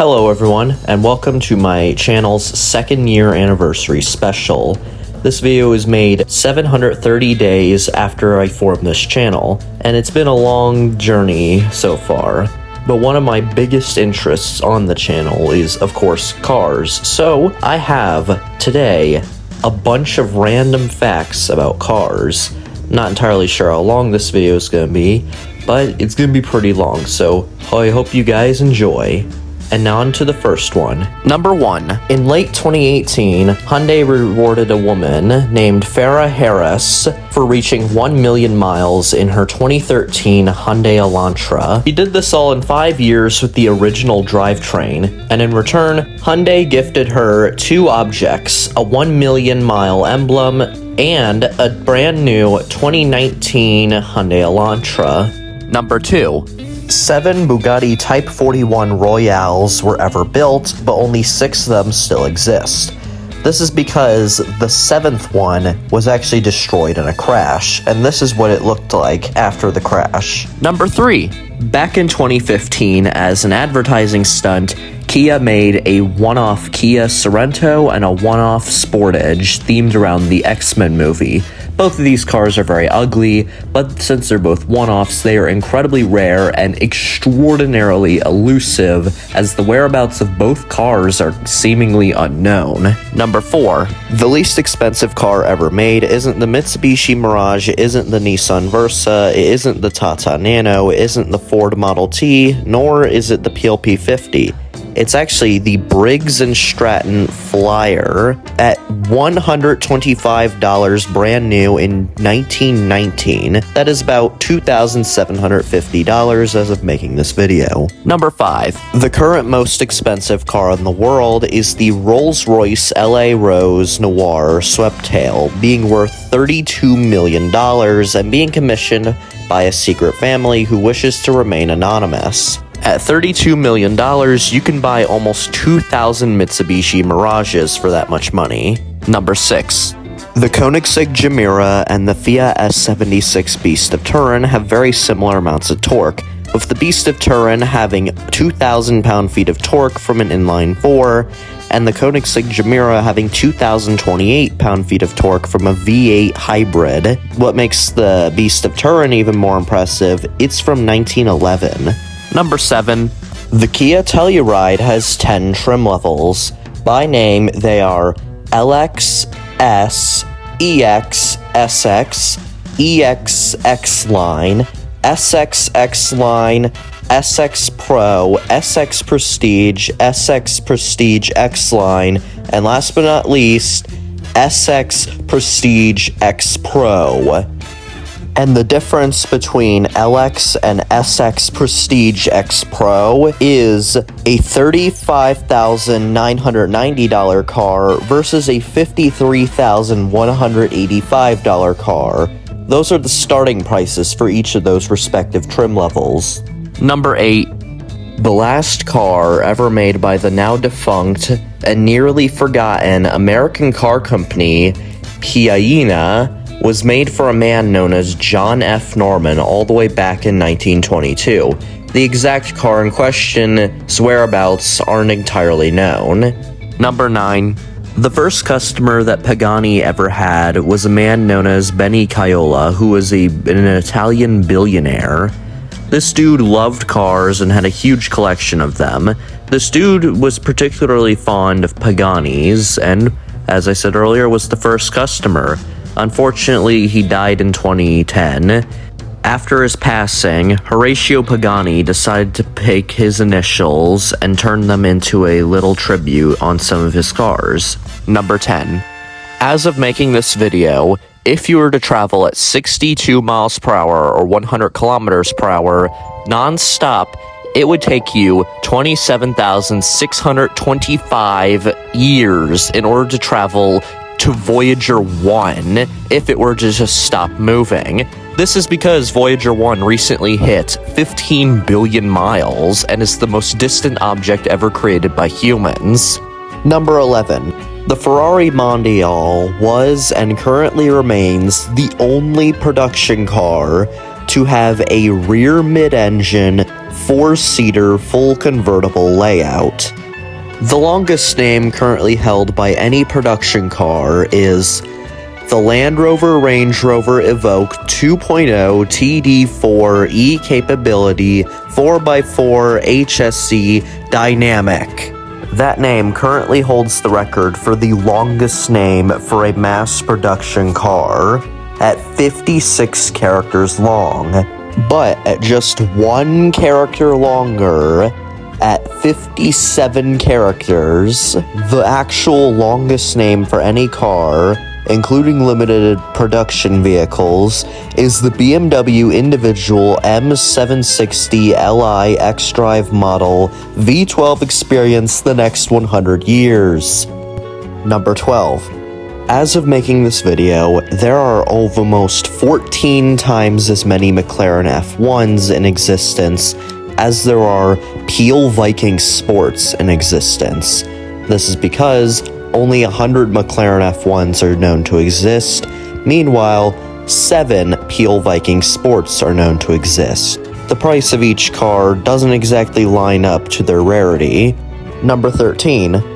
Hello everyone, and welcome to my channel's second year anniversary special. This video is made 730 days after I formed this channel, and it's been a long journey so far. But one of my biggest interests on the channel is, of course, cars. So I have, today, a bunch of random facts about cars. Not entirely sure how long this video is going to be, but it's going to be pretty long, so I hope you guys enjoy. And now on to the first one. Number 1. In late 2018, Hyundai rewarded a woman named Farah Harris for reaching 1 million miles in her 2013 Hyundai Elantra. She did this all in 5 years with the original drivetrain, and in return, Hyundai gifted her 2 objects, a 1 million mile emblem and a brand new 2019 Hyundai Elantra. Number 2. 7 Bugatti Type 41 Royales were ever built, but only 6 of them still exist. This is because the 7th one was actually destroyed in a crash, and this is what it looked like after the crash. Number 3. Back in 2015, as an advertising stunt, Kia made a one-off Kia Sorento and a one-off Sportage themed around the X-Men movie. Both of these cars are very ugly, but since they're both one-offs, they are incredibly rare and extraordinarily elusive, as the whereabouts of both cars are seemingly unknown. Number 4. The least expensive car ever made isn't the Mitsubishi Mirage, it isn't the Nissan Versa, it isn't the Tata Nano, it isn't the Ford Model T, nor is it the PLP 50. It's actually the Briggs & Stratton Flyer at $125 brand new in 1919. That is about $2,750 as of making this video. Number 5. The current most expensive car in the world is the Rolls-Royce LA Rose Noir Sweptail, being worth $32 million and being commissioned by a secret family who wishes to remain anonymous. At $32 million, you can buy almost 2,000 Mitsubishi Mirages for that much money. Number 6. The Koenigsegg Gemera and the Fiat S76 Beast of Turin have very similar amounts of torque, with the Beast of Turin having 2,000 pound-feet of torque from an inline-4, and the Koenigsegg Gemera having 2,028 pound-feet of torque from a V8 hybrid. What makes the Beast of Turin even more impressive, it's from 1911. Number 7. The Kia Telluride has 10 trim levels. By name, they are LX, S, EX, SX, EXX Line, SXX Line, SX Pro, SX Prestige, SX Prestige X Line, and last but not least, SX Prestige X Pro. And the difference between LX and SX Prestige X Pro is a $35,990 car versus a $53,185 car. Those are the starting prices for each of those respective trim levels. Number 8. The last car ever made by the now defunct and nearly forgotten American car company Piaina was made for a man known as John F. Norman all the way back in 1922. The exact car in question's whereabouts aren't entirely known. Number 9. The first customer that Pagani ever had was a man known as Benny Caiola, who was an Italian billionaire. This dude loved cars and had a huge collection of them. This dude was particularly fond of Paganis, and, as I said earlier, was the first customer. Unfortunately, he died in 2010. After his passing, Horatio Pagani decided to take his initials and turn them into a little tribute on some of his cars. Number 10. As of making this video, if you were to travel at 62 miles per hour or 100 kilometers per hour non-stop, it would take you 27,625 years in order to travel to Voyager 1 if it were to just stop moving. This is because Voyager 1 recently hit 15 billion miles and is the most distant object ever created by humans. Number 11. The Ferrari Mondial was and currently remains the only production car to have a rear mid-engine 4-seater full convertible layout. The longest name currently held by any production car is the Land Rover Range Rover Evoque 2.0 TD4 E-Capability 4x4 HSC Dynamic. That name currently holds the record for the longest name for a mass production car at 56 characters long, but at just 1 character longer, at 57 characters, the actual longest name for any car, including limited production vehicles, is the BMW individual M760 Li xDrive model V12 Experience the next 100 years. Number 12. As of making this video, there are almost 14 times as many McLaren F1s in existence as there are Peel Viking Sports in existence. This is because only 100 McLaren F1s are known to exist. Meanwhile, 7 Peel Viking Sports are known to exist. The price of each car doesn't exactly line up to their rarity. Number 13.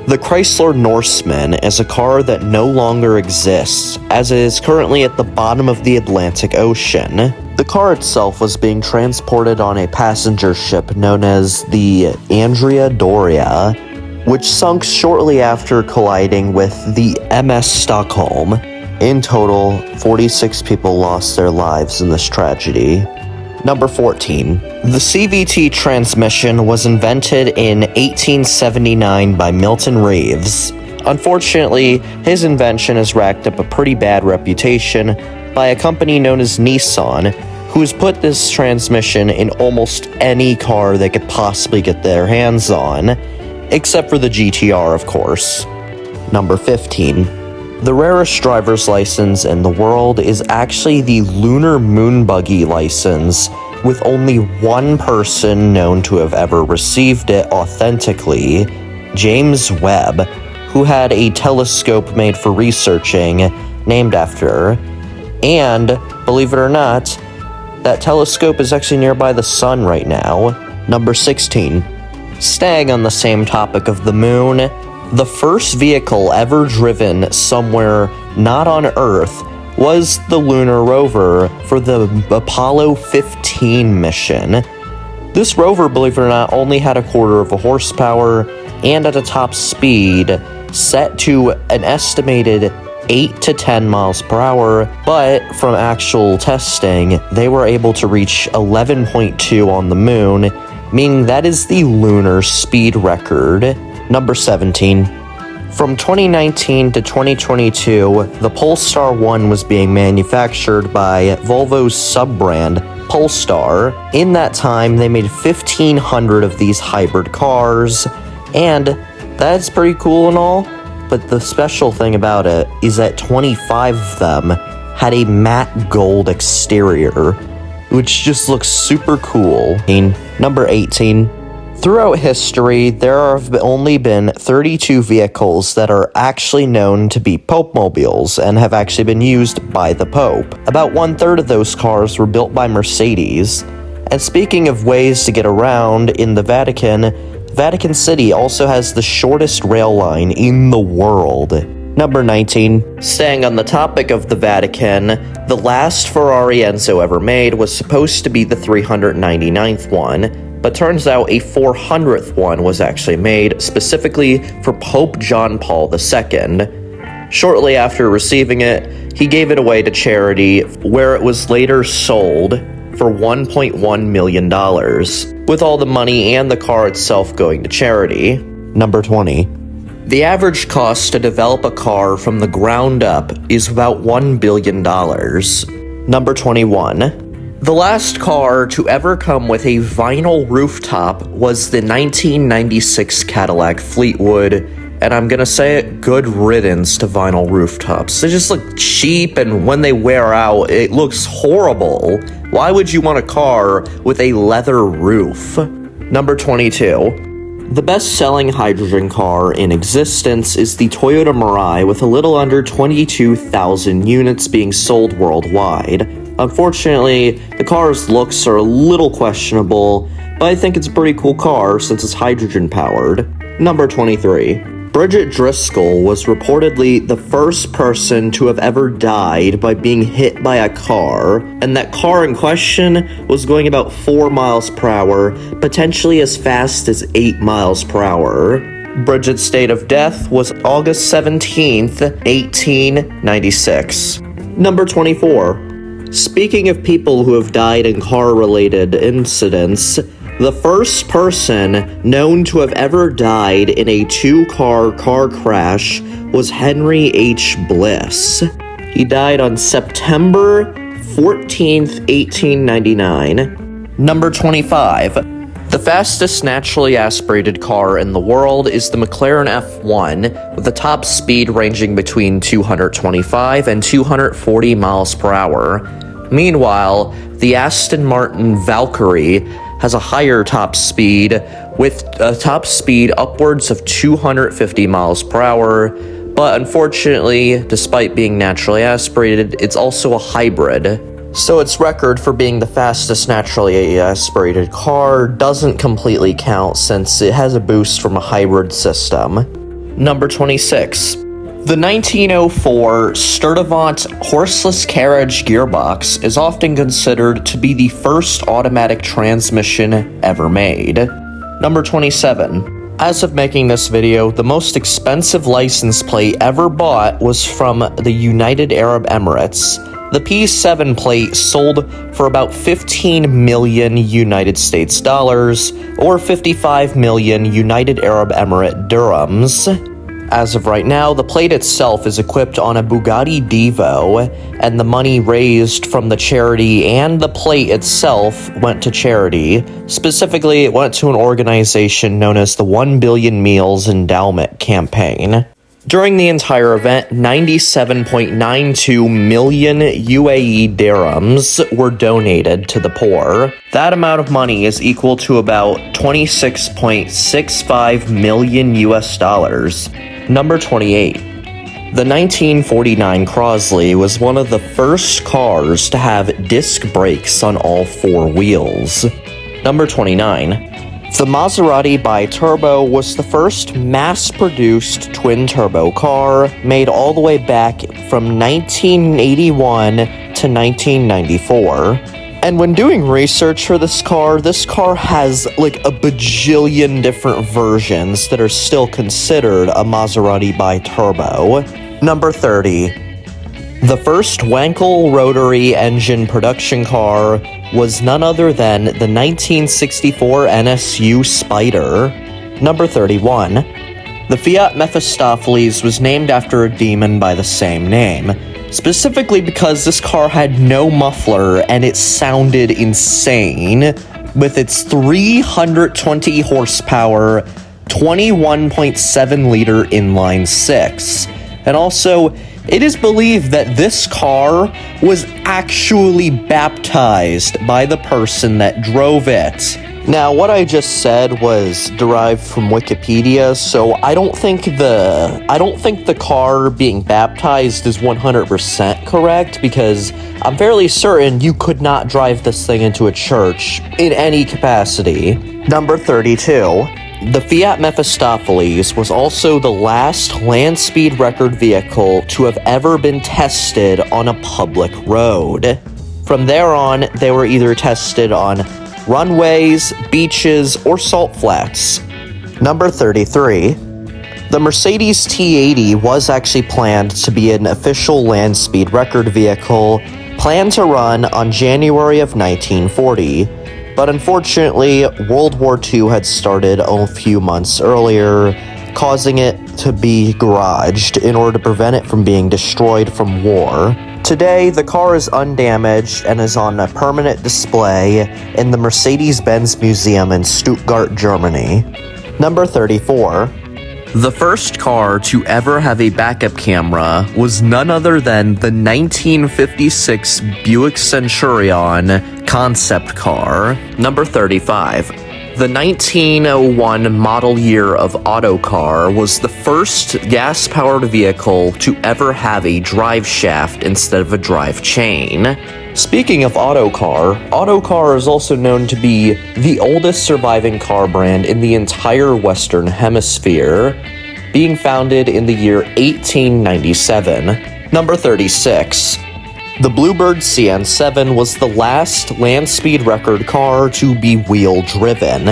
The Chrysler Norseman is a car that no longer exists, as it is currently at the bottom of the Atlantic Ocean. The car itself was being transported on a passenger ship known as the Andrea Doria, which sunk shortly after colliding with the MS Stockholm. In total, 46 people lost their lives in this tragedy. Number 14. The CVT transmission was invented in 1879 by Milton Reeves. Unfortunately, his invention has racked up a pretty bad reputation by a company known as Nissan, who's put this transmission in almost any car they could possibly get their hands on, except for the GTR, of course. Number 15. The rarest driver's license in the world is actually the Lunar Moon Buggy license, with only one person known to have ever received it authentically, James Webb, who had a telescope made for researching, named after her. And, believe it or not, that telescope is actually nearby the sun right now. Number 16. Staying on the same topic of the moon, the first vehicle ever driven somewhere not on Earth was the lunar rover for the Apollo 15 mission. This rover, believe it or not, only had 1/4 of a horsepower and at a top speed set to an estimated 8 to 10 miles per hour, but from actual testing, they were able to reach 11.2 on the moon, meaning that is the lunar speed record. Number 17. From 2019 to 2022, the Polestar 1 was being manufactured by Volvo's sub-brand, Polestar. In that time, they made 1,500 of these hybrid cars, and that's pretty cool and all, but the special thing about it is that 25 of them had a matte gold exterior, which just looks super cool. Number 18. Throughout history, there have only been 32 vehicles that are actually known to be Pope-mobiles and have actually been used by the Pope. About 1/3 of those cars were built by Mercedes. And speaking of ways to get around in the Vatican, Vatican City also has the shortest rail line in the world. Number 19. Staying on the topic of the Vatican, the last Ferrari Enzo ever made was supposed to be the 399th one, but turns out a 400th one was actually made specifically for Pope John Paul II. Shortly after receiving it, he gave it away to charity, where it was later sold for $1.1 million, with all the money and the car itself going to charity. Number 20. The average cost to develop a car from the ground up is about $1 billion. Number 21. The last car to ever come with a vinyl rooftop was the 1996 Cadillac Fleetwood, and I'm gonna say it, good riddance to vinyl rooftops. They just look cheap, and when they wear out, it looks horrible. Why would you want a car with a leather roof? Number 22. The best-selling hydrogen car in existence is the Toyota Mirai, with a little under 22,000 units being sold worldwide. Unfortunately, the car's looks are a little questionable, but I think it's a pretty cool car since it's hydrogen powered. Number 23. Bridget Driscoll was reportedly the first person to have ever died by being hit by a car, and that car in question was going about 4 miles per hour, potentially as fast as 8 miles per hour. Bridget's date of death was August 17th, 1896. Number 24. Speaking of people who have died in car-related incidents, the first person known to have ever died in a two-car car crash was Henry H. Bliss. He died on September 14th, 1899. Number 25. The fastest naturally aspirated car in the world is the McLaren F1, with a top speed ranging between 225 and 240 miles per hour. Meanwhile, the Aston Martin Valkyrie has a higher top speed, with a top speed upwards of 250 miles per hour, but unfortunately, despite being naturally aspirated, it's also a hybrid. So its record for being the fastest naturally aspirated car doesn't completely count since it has a boost from a hybrid system. Number 26. The 1904 Sturdivant horseless carriage gearbox is often considered to be the first automatic transmission ever made. Number 27. As of making this video, the most expensive license plate ever bought was from the United Arab Emirates. The P7 plate sold for about 15 million United States dollars, or 55 million United Arab Emirate dirhams. As of right now, the plate itself is equipped on a Bugatti Divo, and the money raised from the charity and the plate itself went to charity. Specifically, it went to an organization known as the 1 Billion Meals Endowment Campaign. During the entire event, 97.92 million UAE dirhams were donated to the poor. That amount of money is equal to about 26.65 million US dollars. Number 28. The 1949 Crosley was one of the first cars to have disc brakes on all four wheels. Number 29. The Maserati Biturbo was the first mass-produced twin-turbo car made all the way back from 1981 to 1994. And when doing research for this car has like a bajillion different versions that are still considered a Maserati Biturbo. Number 30. The first Wankel rotary engine production car was none other than the 1964 NSU Spider. Number 31. The Fiat Mephistopheles was named after a demon by the same name, specifically because this car had no muffler and it sounded insane, with its 320 horsepower, 21.7 liter inline six. And also, it is believed that this car was actually baptized by the person that drove it. Now, what I just said was derived from Wikipedia, so I don't think the car being baptized is 100% correct, because I'm fairly certain you could not drive this thing into a church in any capacity. Number 32. The Fiat Mephistopheles was also the last land speed record vehicle to have ever been tested on a public road. From there on, they were either tested on runways, beaches, or salt flats. Number 33. The Mercedes T80 was actually planned to be an official land speed record vehicle, planned to run on January of 1940. But unfortunately, World War II had started a few months earlier, causing it to be garaged in order to prevent it from being destroyed from war. Today, the car is undamaged and is on a permanent display in the Mercedes-Benz Museum in Stuttgart, Germany. Number 34. The first car to ever have a backup camera was none other than the 1956 Buick Centurion concept car. Number 35. The 1901 model year of Autocar was the first gas-powered vehicle to ever have a drive shaft instead of a drive chain. Speaking of Autocar is also known to be the oldest surviving car brand in the entire Western Hemisphere, being founded in the year 1897. Number 36. The Bluebird CN7 was the last land speed record car to be wheel-driven,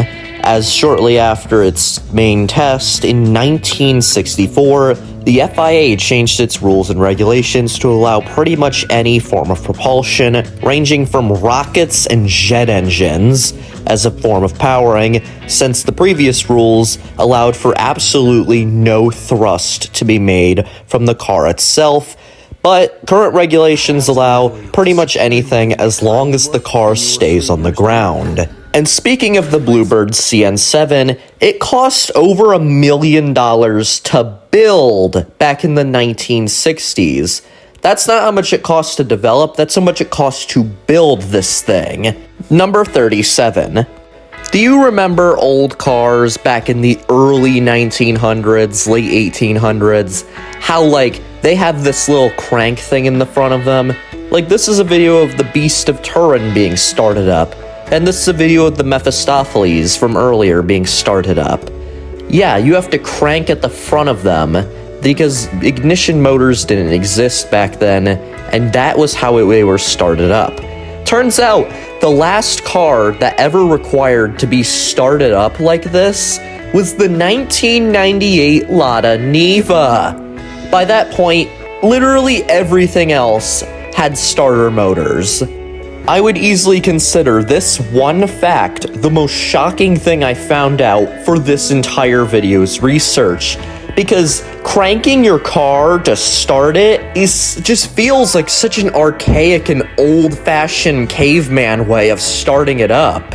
as shortly after its main test in 1964, the FIA changed its rules and regulations to allow pretty much any form of propulsion, ranging from rockets and jet engines as a form of powering, since the previous rules allowed for absolutely no thrust to be made from the car itself, but current regulations allow pretty much anything as long as the car stays on the ground. And speaking of the Bluebird CN7, it cost over $1 million to build back in the 1960s. That's not how much it costs to develop, that's how much it costs to build this thing. Number 37. Do you remember old cars back in the early 1900s, late 1800s? How, like, they have this little crank thing in the front of them? Like, this is a video of the Beast of Turin being started up. And this is a video of the Mephistopheles from earlier being started up. Yeah, you have to crank at the front of them because ignition motors didn't exist back then, and that was how they were started up. Turns out, the last car that ever required to be started up like this was the 1998 Lada Niva. By that point, literally everything else had starter motors. I would easily consider this one fact the most shocking thing I found out for this entire video's research, because cranking your car to start it just feels like such an archaic and old-fashioned caveman way of starting it up.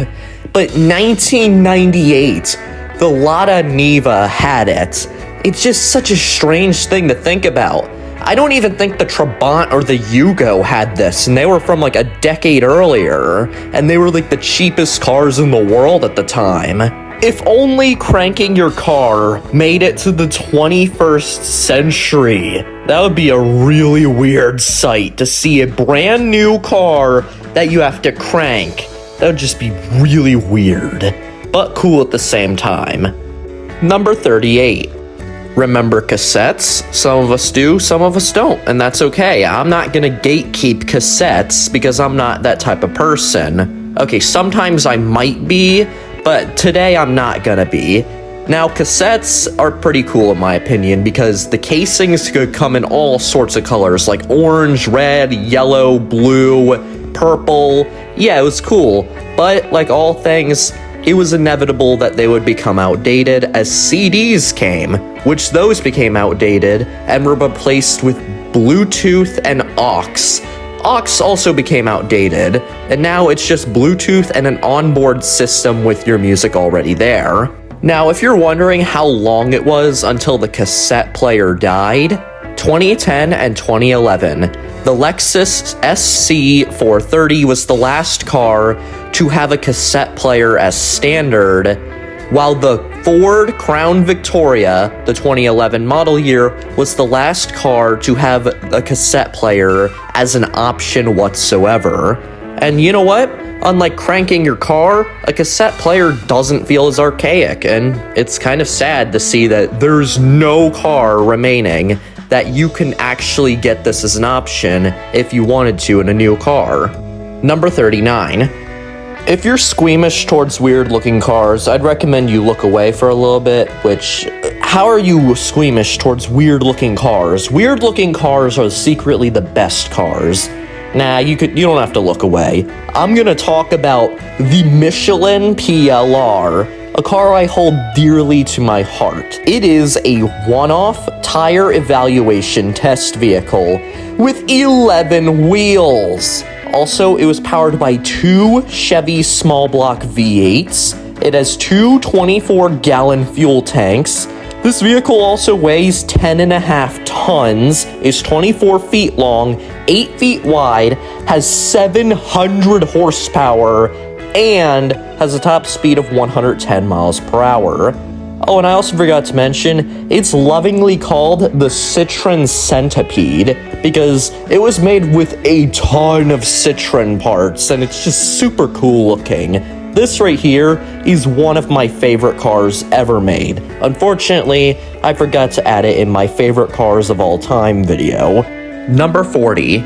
But 1998, the Lada Niva had it. It's just such a strange thing to think about. I don't even think the Trabant or the Yugo had this, and they were from like a decade earlier, and they were like the cheapest cars in the world at the time. If only cranking your car made it to the 21st century. That would be a really weird sight to see a brand new car that you have to crank. That would just be really weird, but cool at the same time. Number 38. Remember cassettes? Some of us do, some of us don't, and that's okay. I'm not gonna gatekeep cassettes because I'm not that type of person. Okay, sometimes I might be, but today I'm not gonna be. Now, cassettes are pretty cool in my opinion because the casings could come in all sorts of colors, like orange, red, yellow, blue, purple. Yeah, it was cool, but like all things, it was inevitable that they would become outdated as CDs came, which those became outdated and were replaced with Bluetooth and aux. Aux also became outdated, and now it's just Bluetooth and an onboard system with your music already there. Now, if you're wondering how long it was until the cassette player died, 2010 and 2011, the Lexus SC430 was the last car to have a cassette player as standard, while the Ford Crown Victoria, the 2011 model year, was the last car to have a cassette player as an option whatsoever. And you know what? Unlike cranking your car, a cassette player doesn't feel as archaic, and it's kind of sad to see that there's no car remaining that you can actually get this as an option if you wanted to in a new car. Number 39. If you're squeamish towards weird-looking cars, I'd recommend you look away for a little bit, how are you squeamish towards weird-looking cars? Weird-looking cars are secretly the best cars. Nah, you don't have to look away. I'm gonna talk about the Michelin PLR, a car I hold dearly to my heart. It is a one-off tire evaluation test vehicle with 11 wheels. Also, it was powered by 2 Chevy small block V8s. It has 2 24-gallon fuel tanks. This vehicle also weighs 10.5 tons, is 24 feet long, 8 feet wide, has 700 horsepower, and has a top speed of 110 miles per hour. Oh, and I also forgot to mention, it's lovingly called the Citroen Centipede because it was made with a ton of Citroen parts, and it's just super cool looking. This right here is one of my favorite cars ever made. Unfortunately, I forgot to add it in my favorite cars of all time video. Number 40.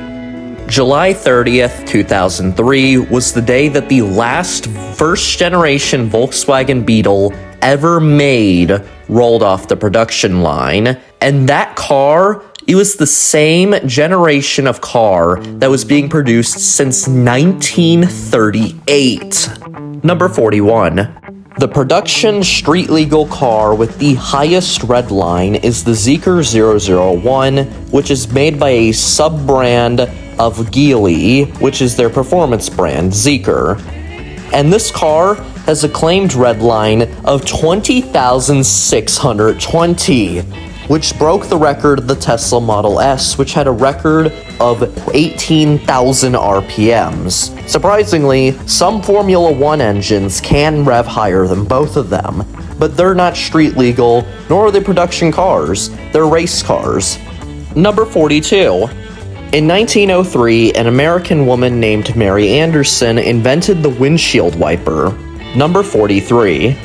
July 30th, 2003 was the day that the last first-generation Volkswagen Beetle ever made rolled off the production line. And that car, it was the same generation of car that was being produced since 1938. Number 41. The production street-legal car with the highest red line is the Zeekr 001, which is made by a sub-brand of Geely, which is their performance brand, Zeekr. And this car has a claimed red line of 20,620, which broke the record of the Tesla Model S, which had a record of 18,000 RPMs. Surprisingly, some Formula One engines can rev higher than both of them, but they're not street legal, nor are they production cars, they're race cars. Number 42. In 1903, an American woman named Mary Anderson invented the windshield wiper. Number 43.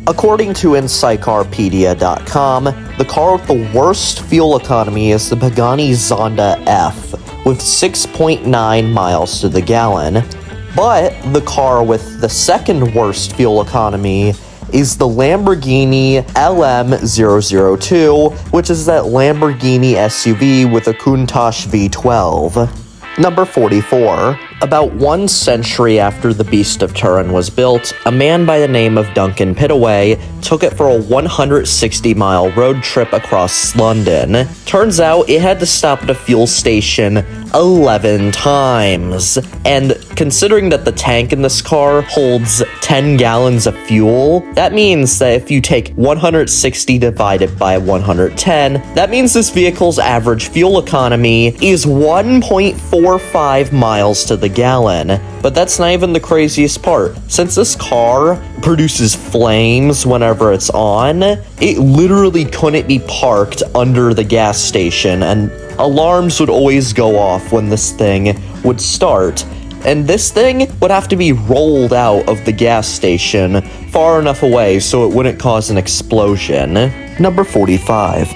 According to Encyclopedia.com, the car with the worst fuel economy is the Pagani Zonda F, with 6.9 miles to the gallon. But the car with the second worst fuel economy is the Lamborghini LM002, which is that Lamborghini SUV with a Countach V12. Number 44. About 1 century after the Beast of Turin was built, a man by the name of Duncan Pittaway took it for a 160-mile road trip across London. Turns out it had to stop at a fuel station 11 times. And considering that the tank in this car holds 10 gallons of fuel, that means that if you take 160 divided by 110, that means this vehicle's average fuel economy is 1.45 miles to the gallon. But that's not even the craziest part. Since this car produces flames whenever it's on, it literally couldn't be parked under the gas station, and alarms would always go off when this thing would start. And this thing would have to be rolled out of the gas station far enough away so it wouldn't cause an explosion. Number 45.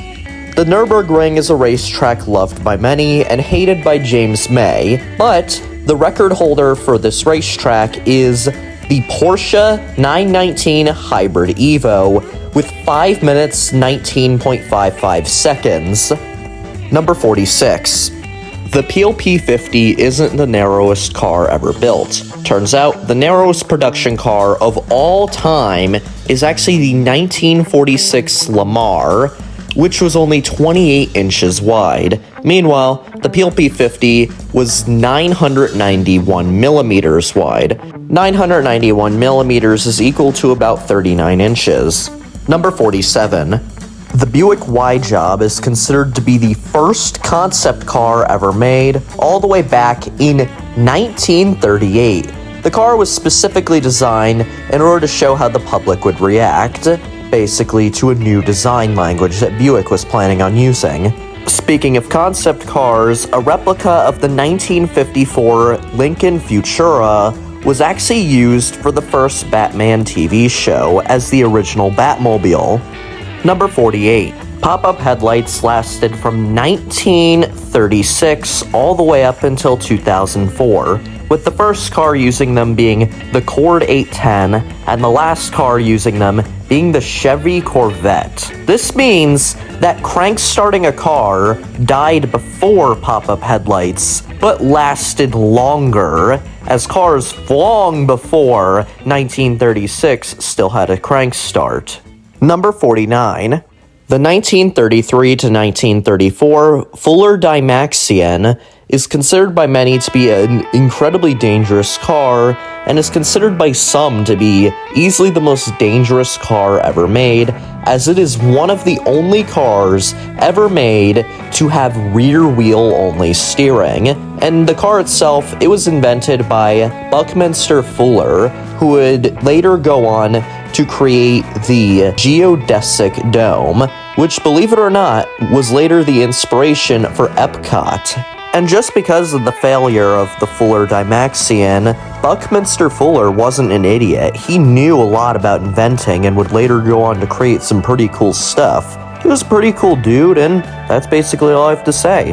The Nürburgring is a racetrack loved by many and hated by James May, but the record holder for this racetrack is the Porsche 919 Hybrid Evo with 5 minutes 19.55 seconds. Number 46. The PLP-50 isn't the narrowest car ever built. Turns out, the narrowest production car of all time is actually the 1946 Lamar, which was only 28 inches wide. Meanwhile, the PLP-50 was 991 millimeters wide. 991 millimeters is equal to about 39 inches. Number 47. The Buick Y-Job is considered to be the first concept car ever made, all the way back in 1938. The car was specifically designed in order to show how the public would react, basically to a new design language that Buick was planning on using. Speaking of concept cars, a replica of the 1954 Lincoln Futura was actually used for the first Batman TV show as the original Batmobile. Number 48. Pop-up headlights lasted from 1936 all the way up until 2004, with the first car using them being the Cord 810 and the last car using them being the Chevy Corvette. This means that crank-starting a car died before pop-up headlights, but lasted longer, as cars long before 1936 still had a crank start. Number 49. The 1933 to 1934 Fuller Dymaxion is considered by many to be an incredibly dangerous car, and is considered by some to be easily the most dangerous car ever made, as it is one of the only cars ever made to have rear-wheel only steering. And the car itself, it was invented by Buckminster Fuller, who would later go on to create the geodesic dome, which, believe it or not, was later the inspiration for Epcot. And just because of the failure of the Fuller Dymaxion, Buckminster Fuller wasn't an idiot. He knew a lot about inventing and would later go on to create some pretty cool stuff. He was a pretty cool dude, and that's basically all I have to say.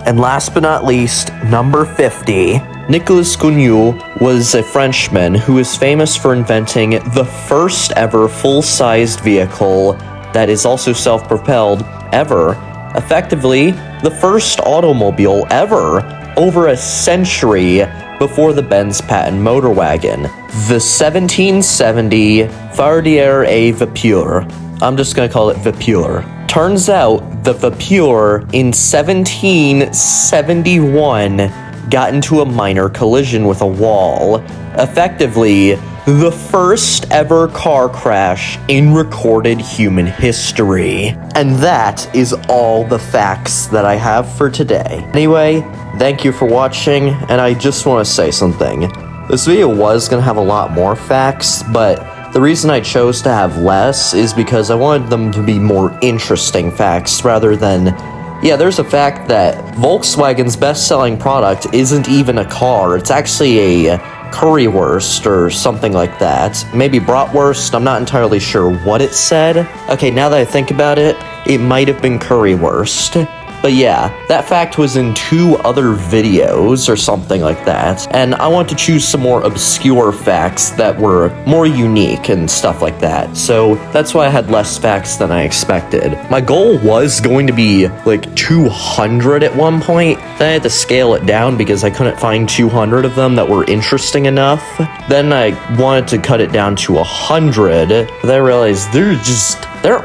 And last but not least, number 50. Nicolas Cugnot was a Frenchman who is famous for inventing the first ever full-sized vehicle that is also self-propelled ever. Effectively, the first automobile ever, over a century before the Benz patent motor wagon. The 1770 Fardier et Vapeur. I'm just gonna call it Vapeur. Turns out, the Vapeur in 1771 got into a minor collision with a wall. Effectively, the first ever car crash in recorded human history. And that is all the facts that I have for today. Anyway, thank you for watching, and I just want to say something. This video was going to have a lot more facts, but the reason I chose to have less is because I wanted them to be more interesting facts rather than... Yeah, there's a fact that Volkswagen's best-selling product isn't even a car. It's actually a currywurst or something like that. Maybe bratwurst, I'm not entirely sure what it said. Okay, now that I think about it, it might have been currywurst. But yeah, that fact was in 2 other videos or something like that, and I want to choose some more obscure facts that were more unique and stuff like that, so that's why I had less facts than I expected. My goal was going to be like 200 at one point, then I had to scale it down because I couldn't find 200 of them that were interesting enough. Then I wanted to cut it down to 100, but I realized there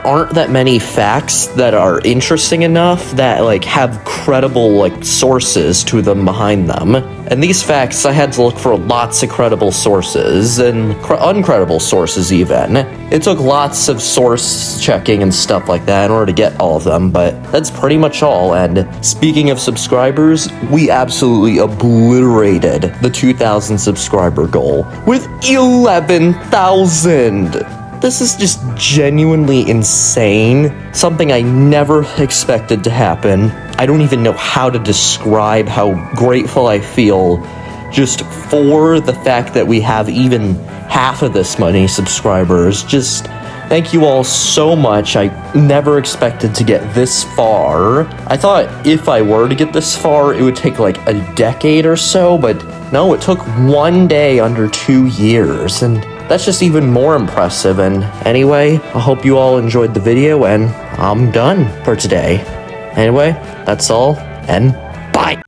aren't that many facts that are interesting enough that like have credible like sources to them behind them. And these facts, I had to look for lots of credible sources and uncredible sources even. It took lots of source checking and stuff like that in order to get all of them, but that's pretty much all. And speaking of subscribers, we absolutely obliterated the 2,000 subscriber goal with 11,000. This is just genuinely insane. Something I never expected to happen. I don't even know how to describe how grateful I feel just for the fact that we have even half of this many subscribers. Just thank you all so much. I never expected to get this far. I thought if I were to get this far, it would take like a decade or so, but no, it took 1 day under 2 years, and that's just even more impressive. And anyway, I hope you all enjoyed the video, and I'm done for today. Anyway, that's all, and bye!